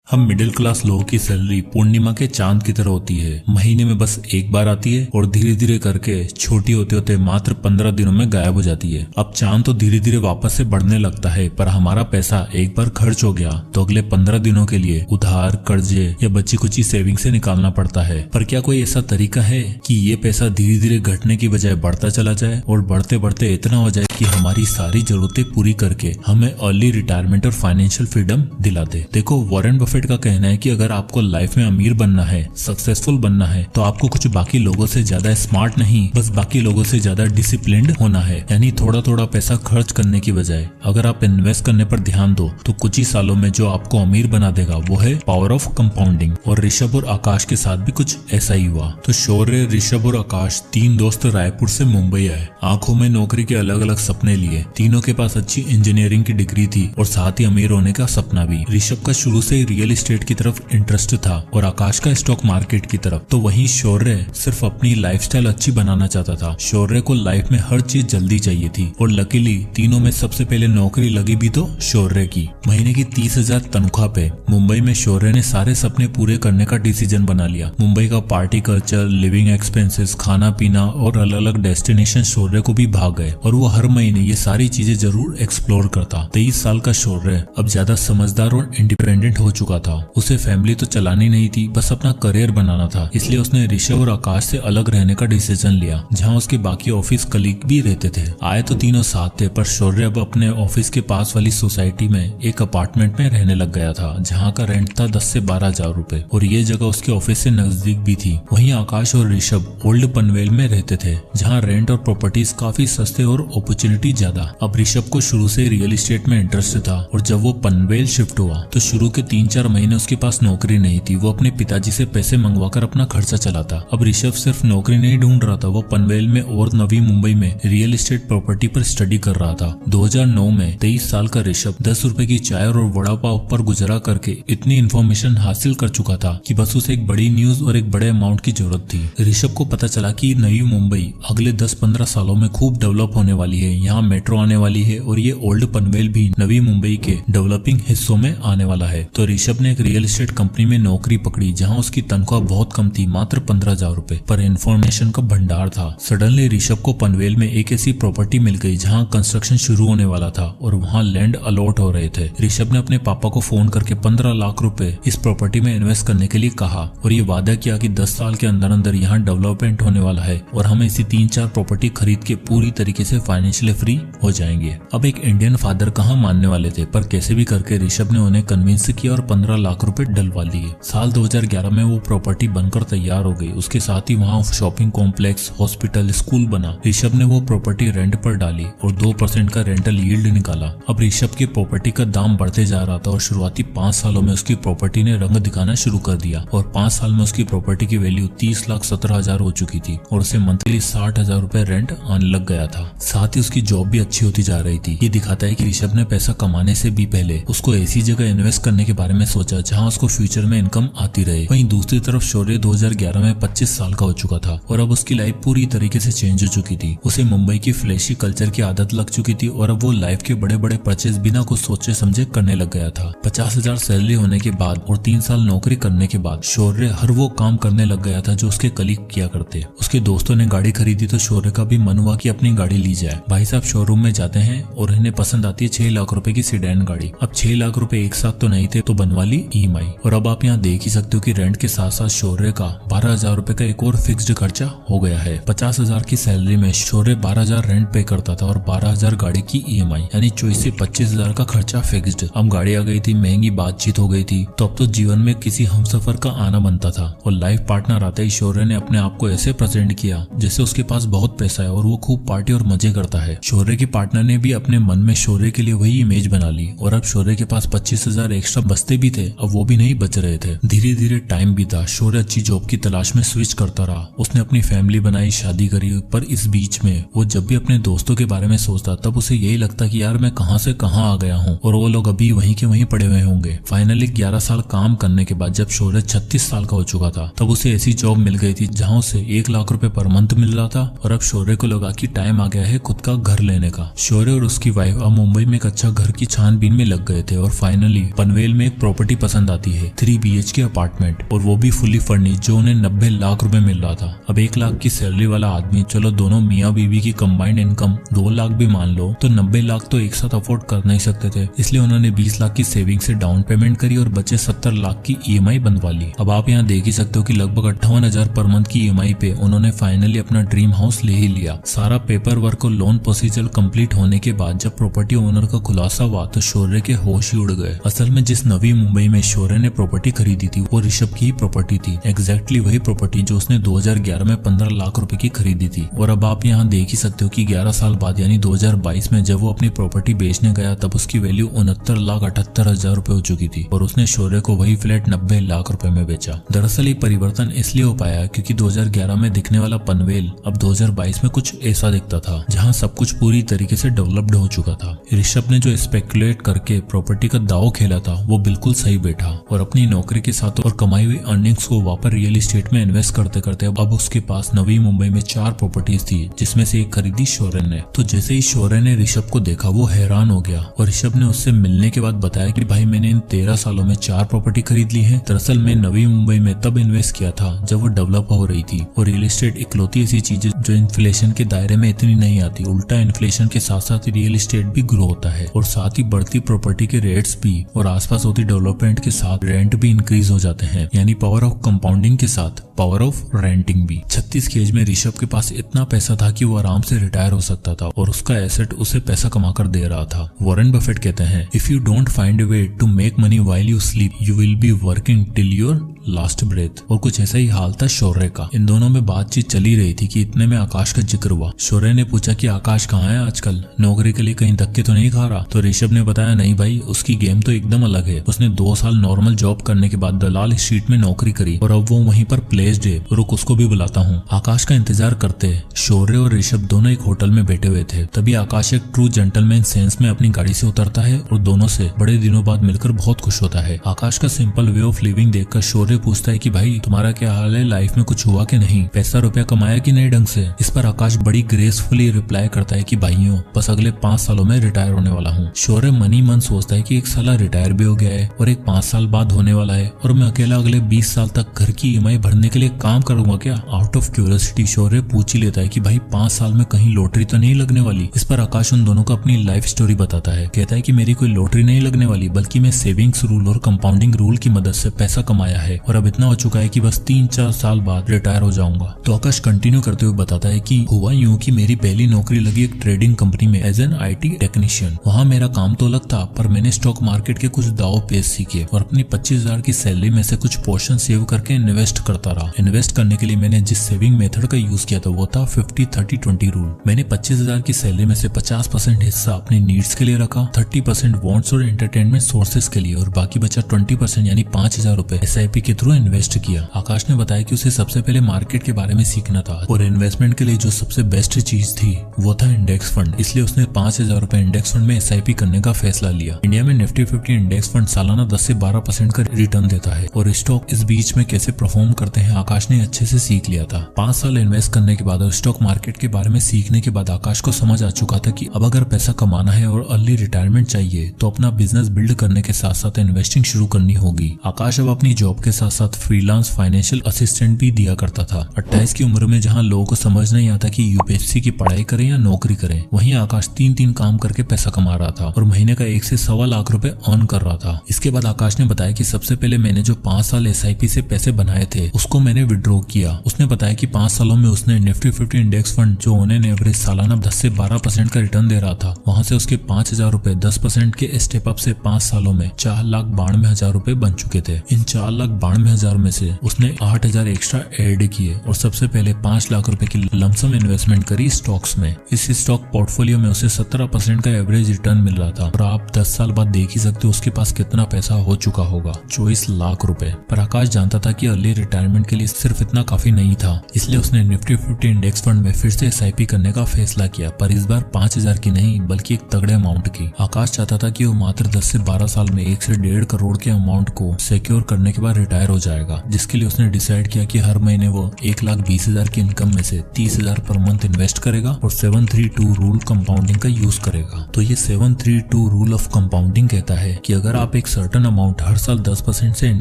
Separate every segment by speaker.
Speaker 1: हम middle class लोगों की सैलरी पूर्णिमा के चांद की तरह होती है। महीने में बस एक बार आती है और धीरे धीरे करके छोटी होते होते मात्र 15 दिनों में गायब हो जाती है। अब चांद तो धीरे धीरे वापस से बढ़ने लगता है, पर हमारा पैसा एक बार खर्च हो गया तो अगले 15 दिनों के लिए उधार, कर्जे या बची कुची सेविंग से निकालना पड़ता है। पर क्या कोई ऐसा तरीका है कि ये पैसा धीरे धीरे घटने की बजाय बढ़ता चला जाए और बढ़ते बढ़ते इतना हो जाए कि हमारी सारी जरूरतें पूरी करके हमें अर्ली रिटायरमेंट और फाइनेंशियल फ्रीडम दिला दे। देखो, वॉरेन बफेट का कहना है कि अगर आपको लाइफ में अमीर बनना है, सक्सेसफुल बनना है, तो आपको कुछ बाकी लोगों से ज्यादा स्मार्ट नहीं, बस बाकी लोगों से ज्यादा डिसिप्लिन्ड होना है। यानी थोड़ा थोड़ा पैसा खर्च करने की बजाय अगर आप इन्वेस्ट करने पर ध्यान दो तो कुछ ही सालों में जो आपको अमीर बना देगा वो है पावर ऑफ कंपाउंडिंग। और ऋषभ और आकाश के साथ भी कुछ ऐसा ही हुआ। तो शौर्य, ऋषभ और आकाश तीन दोस्त रायपुर से मुंबई आए। आंखों में नौकरी के अलग अलग सपने लिए। तीनों के पास अच्छी इंजीनियरिंग की डिग्री थी और साथ ही अमीर होने का सपना भी। ऋषभ का शुरू से रियल एस्टेट की तरफ इंटरेस्ट था और आकाश का स्टॉक मार्केट की तरफ। तो वहीं शौर्य सिर्फ अपनी लाइफस्टाइल अच्छी बनाना चाहता था। शौर्य को लाइफ में हर चीज जल्दी चाहिए थी और लकीली तीनों में सबसे पहले नौकरी लगी भी तो शौर्य की। महीने की 30,000 तनख्वाह पे मुंबई में शौर्य ने सारे सपने पूरे करने का डिसीजन बना लिया। मुंबई का पार्टी कल्चर, लिविंग एक्सपेंसेस, खाना पीना और अलग अलग डेस्टिनेशन शौर्य को भी भाग गए और वो हर महीने ये सारी चीजें जरूर एक्सप्लोर करता। 23 साल का शौर्य अब ज्यादा समझदार और इंडिपेंडेंट हो चुका था। उसे फैमिली तो चलानी नहीं थी, बस अपना करियर बनाना था। इसलिए उसने ऋषभ और आकाश से अलग रहने का डिसीजन लिया, जहां उसके बाकी ऑफिस कलीग भी रहते थे। आए तो तीनों साथ थे, पर शौर्य अब अपने ऑफिस के पास वाली सोसाइटी में एक अपार्टमेंट में रहने लग गया था, जहां का रेंट था 10 से 12 हजार रूपए और ये जगह उसके ऑफिस से नजदीक भी थी। वहीं आकाश और ऋषभ ओल्ड पनवेल में रहते थे, जहाँ रेंट और प्रॉपर्टीज काफी सस्ते और अपॉर्चुनिटी ज्यादा। अब ऋषभ को शुरू से रियल एस्टेट में इंटरेस्ट था और जब वो पनवेल शिफ्ट हुआ तो शुरू के 3-4 महीने उसके पास नौकरी नहीं थी। वो अपने पिताजी से पैसे मंगवाकर अपना खर्चा चलाता। अब ऋषभ सिर्फ नौकरी नहीं ढूंढ रहा था, वो पनवेल में और नवी मुंबई में रियल एस्टेट प्रॉपर्टी पर स्टडी कर रहा था। 2009 में 23 साल का ऋषभ 10 रुपए की चाय और वड़ा पाव पर गुजारा करके इतनी इन्फॉर्मेशन हासिल कर चुका था कि बस उसे एक बड़ी न्यूज और एक बड़े अमाउंट की जरूरत थी। ऋषभ को पता चला कि नई मुंबई अगले 10-15 सालों में खूब डेवलप होने वाली है। यहाँ मेट्रो आने वाली है और ये ओल्ड पनवेल भी नवी मुंबई के डेवलपिंग हिस्सों में आने वाला है। तो ऋषभ ने एक रियल एस्टेट कंपनी में नौकरी पकड़ी, जहां उसकी तनख्वाह बहुत कम थी, मात्र 15,000 रूपए, पर इन्फॉर्मेशन का भंडार था। सडनली ऋषभ को पनवेल में एक ऐसी प्रॉपर्टी मिल गई जहां कंस्ट्रक्शन शुरू होने वाला था और वहां लैंड अलॉट हो रहे थे। ऋषभ ने अपने पापा को फोन करके 15 लाख रुपए इस प्रॉपर्टी में इन्वेस्ट करने के लिए कहा और ये वादा किया कि 10 साल के अंदर अंदर यहाँ डेवलपमेंट होने वाला है और हम इसी 3-4 प्रॉपर्टी खरीद के पूरी तरीके से फाइनेंशियली फ्री हो जाएंगे। अब एक इंडियन फादर कहाँ मानने वाले थे, पर कैसे भी करके ऋषभ ने उन्हें कन्विंस किया और 15 लाख रुपए डलवा लिए। साल 2011 में वो प्रॉपर्टी बनकर तैयार हो गई। उसके साथ ही वहाँ शॉपिंग कॉम्प्लेक्स, हॉस्पिटल, स्कूल बना। ऋषभ ने वो प्रॉपर्टी रेंट पर डाली और 2% का रेंटल यील्ड निकाला। अब ऋषभ की प्रॉपर्टी का दाम बढ़ते जा रहा था और शुरुआती 5 सालों में उसकी प्रॉपर्टी ने रंग दिखाना शुरू कर दिया और 5 साल में उसकी प्रॉपर्टी की वैल्यू 30,17,000 हो चुकी थी और उसे मंथली 60,000 रूपए रेंट आने लग गया था। साथ ही उसकी जॉब भी अच्छी होती जा रही थी। ये दिखाता है कि ऋषभ ने पैसा कमाने से भी पहले उसको ऐसी जगह इन्वेस्ट करने के बारे में सोचा जहां उसको फ्यूचर में इनकम आती रहे। वहीं दूसरी तरफ शौर्य 2011 में 25 साल का हो चुका था और अब उसकी लाइफ पूरी तरीके से चेंज हो चुकी थी। उसे मुंबई की फ्लैशी कल्चर की आदत लग चुकी थी और अब वो लाइफ के बड़े बड़े परचेज बिना कुछ सोचे समझे करने लग गया था। 50,000 सैलरी होने के बाद और 3 साल नौकरी करने के बाद शौर्य हर वो काम करने लग गया था जो उसके कलीग किया करते। उसके दोस्तों ने गाड़ी खरीदी तो शौर्य का भी मन हुआ कि अपनी गाड़ी ली जाए। भाई साहब शोरूम में जाते हैं और इन्हें पसंद आती है 6 लाख रुपए की सीडेन गाड़ी। अब 6 लाख रुपए एक साथ तो नहीं थे, तो बनवा ली EMI। और अब आप यहाँ देख ही सकते हो कि रेंट के साथ साथ शौर्य का 12,000 रूपए का एक और फिक्स्ड खर्चा हो गया है। 50,000 की सैलरी में शौर्य 12,000 रेंट पे करता था और 12,000 गाड़ी की EMI, यानी 24 से 25,000 का खर्चा फिक्स्ड। अब गाड़ी आ गई थी, महंगी बातचीत हो गई थी, तो अब तो जीवन में किसी हमसफर का आना बनता था। और लाइफ पार्टनर आते ही शौर्य ने अपने आप को ऐसे प्रेजेंट किया जैसे उसके पास बहुत पैसा है और वो खूब पार्टी और मजे करता है। शौर्य की पार्टनर ने भी अपने मन में शौर्य के लिए वही इमेज बना ली और अब शौर्य के पास 25,000 एक्स्ट्रा बचते भी थे, अब वो भी नहीं बच रहे थे। धीरे धीरे टाइम बीता। शौर्य अच्छी जॉब की तलाश में स्विच करता रहा। उसने अपनी फैमिली बनाई, शादी करी, पर इस बीच में वो जब भी अपने दोस्तों के बारे में सोचता तब उसे यही लगता कि यार मैं कहां से कहां आ गया हूं और वो लोग अभी वहीं के वहीं पड़े हुए होंगे। फाइनली 11 साल काम करने के बाद जब शौर्य 36 साल का हो चुका था तब उसे ऐसी जॉब मिल गई थी जहां उसे 1 लाख रुपए पर मंथ मिल रहा था और अब शौर्य को लगा कि टाइम आ गया है खुद का घर लेने का। शौर्य और उसकी वाइफ अब मुंबई में एक अच्छा घर की छानबीन में लग गए थे और फाइनली पनवेल में एक प्रॉपर्टी पसंद आती है, 3 BHK अपार्टमेंट, और वो भी फुली फर्निश्ड, जो उन्हें 90 लाख रुपए मिल रहा था। अब 1 लाख की सैलरी वाला आदमी, चलो दोनों मियाँ बीवी की कंबाइंड इनकम 2 लाख भी मान लो, तो 90 लाख तो एक साथ अफोर्ड कर नहीं सकते थे। इसलिए उन्होंने 20 लाख की सेविंग से डाउन पेमेंट करी और बचे 70 लाख की EMI बनवा ली। अब आप यहाँ देख ही सकते हो कि लगभग 58,000 पर मंथ की EMI पे उन्होंने फाइनली अपना ड्रीम हाउस ले ही लिया। सारा पेपर वर्क और लोन प्रोसीजर कंप्लीट होने के बाद जब प्रॉपर्टी ओनर का खुलासा हुआ तो शौर्य के होश ही उड़ गए। असल में जिस नवी मुंबई में शौर्य ने प्रॉपर्टी खरीदी थी वो ऋषभ की ही प्रॉपर्टी थी, एग्जैक्टली वही प्रॉपर्टी जो उसने 2011 में 15 लाख रुपए की खरीदी थी। और अब आप यहाँ देख ही सकते हो कि 11 साल बाद यानी 2022 में जब वो अपनी प्रॉपर्टी बेचने गया तब उसकी वैल्यू 69,78,000 रुपए हो चुकी थी और उसने शौर्य को वही फ्लैट 90 लाख रुपए में बेचा। दरअसल ये परिवर्तन इसलिए हो पाया क्योंकि 2011 में दिखने वाला पनवेल अब 2022 में कुछ ऐसा दिखता था जहाँ सब कुछ पूरी तरीके से डेवलप्ड हो चुका था। ऋषभ ने जो स्पेकुलेट करके प्रॉपर्टी का दाव खेला था वो बिल्कुल सही बैठा और अपनी नौकरी के साथ और कमाई हुई अर्निंग्स को वापस रियल एस्टेट में इन्वेस्ट करते करते अब उसके पास नवी मुंबई में 4 प्रॉपर्टीज थी, जिसमें से एक खरीदी शौर्य ने। तो जैसे ही शौर्य ने ऋषभ को देखा वो हैरान हो गया और ऋषभ ने उससे मिलने के बाद बताया कि भाई मैंने इन 13 सालों में 4 प्रॉपर्टी खरीद ली है। दरअसल मैं नवी मुंबई में तब इन्वेस्ट किया था जब वो डेवलप हो रही थी और रियल एस्टेट इकलौती ऐसी चीज है जो इन्फ्लेशन के दायरे में इतनी नहीं आती, उल्टा इन्फ्लेशन के साथ साथ रियल एस्टेट भी ग्रो होता है और साथ ही बढ़ती प्रॉपर्टी के रेट्स भी और आसपास होती डेवलपमेंट के साथ रेंट भी इंक्रीज हो जाते हैं, यानी पावर ऑफ कंपाउंडिंग के साथ पावर ऑफ रेंटिंग भी। 36 की एज में ऋषभ के पास इतना पैसा था कि वो आराम से रिटायर हो सकता था और उसका एसेट उसे पैसा कमा कर दे रहा था। वॉरेन बफेट कहते हैं, if you don't find a way to make money while you sleep you will be working till your last breath. और कुछ ऐसा ही हाल था शौर्य का। इन दोनों में बातचीत चली रही थी कि इतने में आकाश का जिक्र हुआ। शौर्य ने पूछा कि आकाश कहाँ है आजकल, नौकरी के लिए कहीं धक्के तो नहीं खा रहा? तो ऋषभ ने बताया नहीं भाई, उसकी गेम तो एकदम अलग है। उसने 2 साल नॉर्मल जॉब करने के बाद दलाल स्ट्रीट में नौकरी करी और अब वो वहीं पर प्लेस्ड है। रुक उसको भी बुलाता हूँ। आकाश का इंतजार करते शौर्य और ऋषभ दोनों एक होटल में बैठे हुए थे। तभी आकाश एक ट्रू जेंटलमैन सेंस में अपनी गाड़ी से उतरता है और दोनों से बड़े दिनों बाद मिलकर बहुत खुश होता है। आकाश का सिंपल वे ऑफ लिविंग देखकर शौर्य पूछता है कि भाई तुम्हारा क्या हाल है, लाइफ में कुछ हुआ कि नहीं, पैसा रुपया कमाया कि नहीं ढंग से? इस पर आकाश बड़ी ग्रेसफुली रिप्लाई करता है कि भाइयों बस अगले 5 सालों में रिटायर होने वाला हूँ। शौर्य मन ही मन सोचता है कि एक साला रिटायर भी हो गया है और एक 5 साल बाद होने वाला है और मैं अकेला अगले 20 साल तक घर की EMI भरने के लिए काम करूंगा क्या? आउट ऑफ क्यूरियोसिटी शौर्य पूछ ही लेता है कि भाई 5 साल में कहीं लॉटरी तो नहीं लगने वाली? इस पर आकाश उन दोनों को अपनी लाइफ स्टोरी बताता है। कहता है कि मेरी कोई लॉटरी नहीं लगने वाली, बल्कि मैं सेविंग्स रूल और कंपाउंडिंग रूल की मदद से पैसा कमाया है और अब इतना हो चुका है कि बस 3-4 साल बाद रिटायर हो जाऊंगा। तो आकाश कंटिन्यू करते हुए बताता है कि हुआ यूं कि मेरी पहली नौकरी लगी एक ट्रेडिंग कंपनी में एज एन IT टेक्नीशियन। वहाँ मेरा काम तो अलग था पर मैंने स्टॉक मार्केट के कुछ दाव पेश सीखे और अपनी 25,000 की सैलरी में से कुछ पोर्शन सेव करके इन्वेस्ट करता रहा। इन्वेस्ट करने के लिए मैंने जिस सेविंग मेथड का यूज किया था वो था 50-30-20 रूल। मैंने 25,000 की सैलरी में से 50% हिस्सा अपनी नीड्स के लिए रखा, 30% वॉन्ट्स और एंटरटेनमेंट सोर्सेज के लिए और बाकी बचा 20% यानी 5,000 रुपए SIP के थ्रू इन्वेस्ट किया। आकाश ने बताया कि उसे सबसे पहले मार्केट के बारे में सीखना था और इन्वेस्टमेंट के लिए जो सबसे बेस्ट चीज थी वो था इंडेक्स फंड। इसलिए उसने 5,000 रुपए इंडेक्स फंड में SIP करने का फैसला लिया। इंडिया में निफ्टी 50 इंडेक्स फंड सालाना 10 से 12% का रिटर्न देता है और स्टॉक इस बीच में कैसे परफॉर्म करते हैं आकाश ने अच्छे से सीख लिया था। 5 साल इन्वेस्ट करने के बाद और स्टॉक मार्केट के बारे में सीखने के बाद आकाश को समझ आ चुका था कि अब अगर पैसा कमाना है और अर्ली रिटायरमेंट चाहिए तो अपना बिजनेस बिल्ड करने के साथ साथ इन्वेस्टिंग शुरू करनी होगी। आकाश अब अपनी जॉब के साथ साथ फ्रीलांस फाइनेंशियल असिस्टेंट भी दिया करता था। 28 की उम्र में जहां लोगों को समझ नहीं आता कि UPSC की पढ़ाई करें या नौकरी करें, वहीं आकाश 3 काम करके पैसा कमा रहा था और महीने का 1 से 1.25 लाख रुपए अर्न कर रहा था। इसके बाद आकाश ने बताया कि सबसे पहले मैंने जो 5 साल SIP से पैसे बनाए थे उसको मैंने विड्रॉ किया। उसने बताया कि 5 सालों में उसने निफ्टी 50 इंडेक्स फंड जो उन्हें एवरेज सालाना 10 से 12% का रिटर्न दे रहा था, वहां से उसके 5,000 रुपए 10% के स्टेप अप से 5 सालों में 4,92,000 रुपए बन चुके थे। इन 4,92,000 में से उसने 8,000 एक्स्ट्रा ऐड किए और सबसे पहले 5 लाख रुपए की लमसम इन्वेस्टमेंट करी स्टॉक्स में। इस स्टॉक पोर्टफोलियो में उसे 17% का एवरेज रिटर्न मिल रहा था और आप 10 साल बाद देख ही सकते हो उसके पास कितना पैसा हो चुका होगा, 24 लाख रुपए। पर आकाश जानता था कि अर्ली रिटायरमेंट के लिए सिर्फ इतना काफी नहीं था, इसलिए उसने निफ्टी 50 इंडेक्स फंड में फिर से SIP करने का फैसला किया, पर इस बार 5,000 की नहीं बल्कि एक तगड़े अमाउंट की। आकाश चाहता था कि वो मात्र 10 से 12 साल में 1 से 1.5 करोड़ के अमाउंट को सिक्योर करने के बाद रिटायर रिटायर हो जाएगा, जिसके लिए उसने डिसाइड किया कि हर महीने वो 1,20,000 की इनकम में से 30,000 पर मंथ इन्वेस्ट करेगा और 732 रूल कंपाउंडिंग का यूज करेगा। तो ये 732 रूल ऑफ कंपाउंडिंग कहता है कि अगर आप एक सर्टेन अमाउंट हर साल 10% से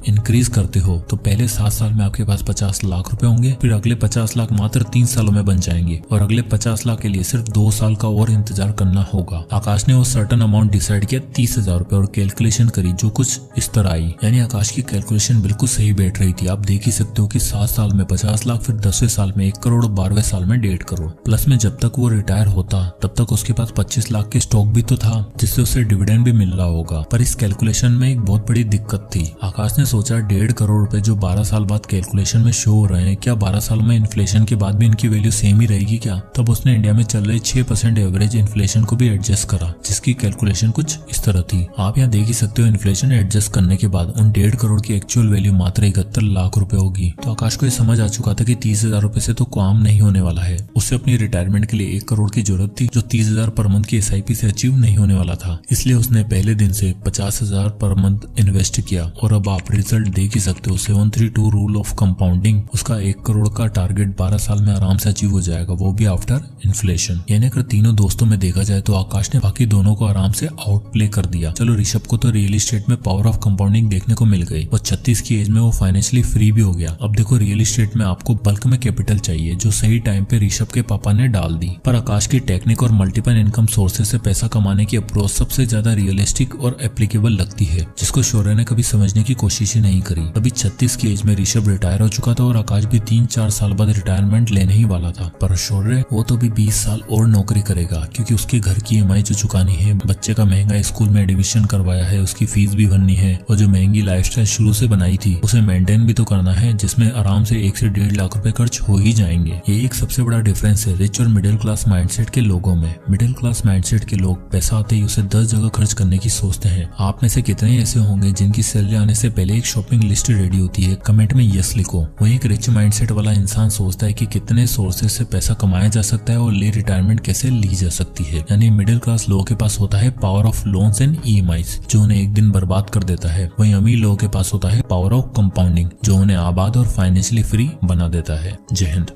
Speaker 1: इंक्रीज करते हो तो पहले 7 साल में आपके पास 50 लाख रुपए होंगे, फिर अगले 50 लाख मात्र 3 सालों में बन जाएंगे और अगले 50 लाख के लिए सिर्फ 2 साल का और इंतजार करना होगा। आकाश ने वो सर्टेन अमाउंट डिसाइड किया 30,000 रुपए और कैलकुलेशन करी जो कुछ इस तरह आई। यानी आकाश की कैलकुलेशन बिल्कुल सही बैठ रही थी। आप देख ही सकते हो कि 7 साल में 50 लाख, फिर 10वें साल में 1 करोड़ और 12वें साल में 1.5 करोड़। प्लस में जब तक वो रिटायर होता तब तक उसके पास 25 लाख के स्टॉक भी तो था जिससे उसे डिविडेंड भी मिल रहा होगा। पर इस कैलकुलेशन में एक बहुत बड़ी दिक्कत थी। आकाश ने सोचा 1.5 करोड़ रुपए जो 12 साल बाद कैलकुलेशन में शो हो रहे हैं, क्या 12 साल में इन्फ्लेशन के बाद भी इनकी वैल्यू सेम ही रहेगी क्या? तब उसने इंडिया में चल रहे 6% एवरेज इन्फ्लेशन को भी एडजस्ट करा, जिसकी कैलकुलेशन कुछ इस तरह थी। आप यहाँ देख ही सकते हो इन्फ्लेशन एडजस्ट करने के बाद उन 1.5 करोड़ की एक्चुअल वैल्यू मात्र 71 लाख रुपए होगी। तो आकाश को ये समझ आ चुका था कि 30,000 रुपए से तो काम नहीं होने वाला है। उसे अपनी रिटायरमेंट के लिए 1 करोड़ की जरूरत थी जो 30,000 पर मंथ की SIP से अचीव नहीं होने वाला था। इसलिए उसने पहले दिन से 50,000 पर मंथ इन्वेस्ट किया और अब आप रिजल्ट देख ही सकते हो। 732 रूल ऑफ कंपाउंडिंग, उसका 1 करोड़ का टारगेट 12 साल में आराम से अचीव हो जाएगा, वो भी आफ्टर इन्फ्लेशन। यानी अगर तीनों दोस्तों में देखा जाए तो आकाश ने बाकी दोनों को आराम से आउट प्ले कर दिया। चलो ऋषभ को तो रियल एस्टेट में पावर ऑफ कंपाउंडिंग देखने को मिल गई और 36 की एज में वो फाइनेंशियली फ्री भी हो गया। अब देखो रियल एस्टेट में आपको बल्क में कैपिटल चाहिए जो सही टाइम पे ऋषभ के पापा ने डाल दी। पर आकाश की टेक्निक और मल्टीपल इनकम सोर्सेज से पैसा कमाने की अप्रोच सबसे ज्यादा रियलिस्टिक और एप्लीकेबल लगती है, जिसको शौर्य ने कभी समझने की कोशिश ही नहीं करी। अभी 36 की एज में ऋषभ रिटायर हो चुका था और आकाश भी 3-4 साल बाद रिटायरमेंट लेने ही वाला था। पर शौर्य वो तो भी 20 साल और नौकरी करेगा क्योंकि उसके घर की EMI जो चुकानी है, बच्चे का महंगा स्कूल में एडमिशन करवाया है, उसकी फीस भी भरनी है और जो महंगी लाइफस्टाइल शुरू से बनाई थी उसे मेंटेन भी तो करना है, जिसमें आराम से 1 से 1.5 लाख रुपए खर्च हो ही जाएंगे। ये एक सबसे बड़ा डिफरेंस है रिच और मिडिल क्लास माइंडसेट के लोगों में। मिडिल क्लास माइंडसेट के लोग पैसा आते ही उसे 10 जगह खर्च करने की सोचते हैं। आप में से कितने ऐसे होंगे जिनकी सैलरी आने से पहले एक शॉपिंग लिस्ट रेडी होती है? कमेंट में यस लिखो। वही एक रिच माइंडसेट वाला इंसान सोचता है कि कितने सोर्सेज से पैसा कमाया जा सकता है और ले रिटायरमेंट कैसे ली जा सकती है। यानी मिडिल क्लास लोगों के पास होता है power of loans and EMIs जो उन्हें एक दिन बर्बाद कर देता है। वहीं अमीर लोगों के पास होता है पावर ऑफ कंपाउंडिंग जो उन्हें आबाद और फाइनेंशियली फ्री बना देता है। जय हिंद।